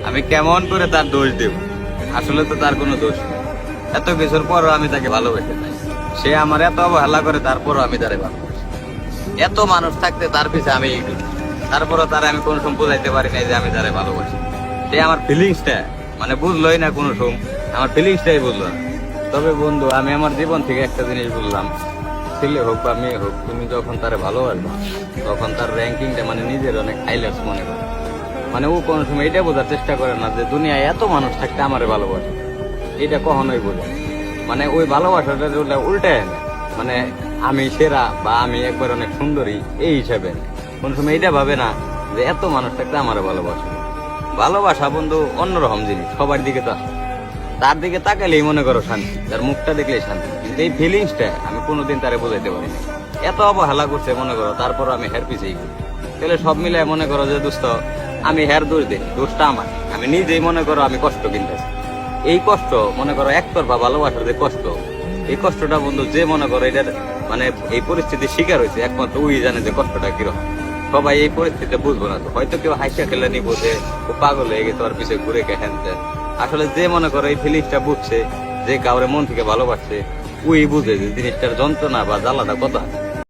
আমি কেমন করে তার দোষ দেব? আসলে তো তার কোনো দোষ নেই। এত কিছুর পরও আমি তাকে ভালোবেসে যাই। সে আমার এত অবহেলা করে, তারপরও আমি তারে ভালোবাসি। এত মানুষ থাকতে তার পিছে আমি এগিয়ে, তারপরও তারে আমি কোনো সময় বোঝাইতে পারি না যে আমি তারে ভালোবাসি। সে আমার ফিলিংসটা মানে বুঝলোই না কোনো সময়, আমার ফিলিংসটাই বুঝলো না। তবে বন্ধু, আমি আমার জীবন থেকে একটা জিনিস বুঝলাম, ছেলে হোক বা মেয়ে হোক, তুমি যখন তারে ভালোবাসবা তখন তার র্যাঙ্কিংটা মানে নিজের অনেক হাইলাইটস মনে করে। মানে ও কোনো সময় এটা বোঝার চেষ্টা করে না যে দুনিয়ায় এত মানুষ থাকতে আমারে ভালোবাসে, এটা কখনোই বোঝে না। মানে ওই ভালোবাসাটা উল্টায় না, মানে আমি সেরা বা আমি একবার অনেক সুন্দরী এই হিসাবে না। কোন সময় এটা ভাবে না যে এত মানুষ থাকতে আমারে ভালোবাসে। ভালোবাসা বন্ধু অন্যরকম জিনিস, সবার দিকে তো আসে। তার দিকে তাকালেই মনে করো শান্তি, তার মুখটা দেখলেই শান্তি, কিন্তু এই ফিলিংসটা আমি কোনোদিন তারে বোঝাইতে পারি না। এত অবহেলা করছে মনে করো, তারপর আমি হের পিছিয়ে করি। তাহলে সব মিলে মনে করো যে দোস্ত, আমি হের দোষ দিই, দোষটা আমার। আমি নিজেই মনে করো আমি কষ্ট কিনতেছি। এই কষ্ট মনে করো একতরফা ভালোবাসার যে কষ্ট, এই কষ্টটা বন্ধু যে মনে করো এটার মানে এই পরিস্থিতির শিকার হয়েছে, একমাত্র ওই জানে যে কষ্টটা কিরকম। সবাই এই পরিস্থিতিতে বুঝবো না। তো হয়তো কেউ হাসিয়া খেলে নিবো যে ও পাগল হয়ে গেছে, ওর পিছিয়ে ঘুরে কে হ্যান ত্যান। আসলে যে মনে করো এই ফিলিংসটা বুঝছে, যে কাউরে মন থেকে ভালোবাসছে, ওই বুঝে যে জিনিসটার যন্ত্রণা বা জ্বালাটা কত।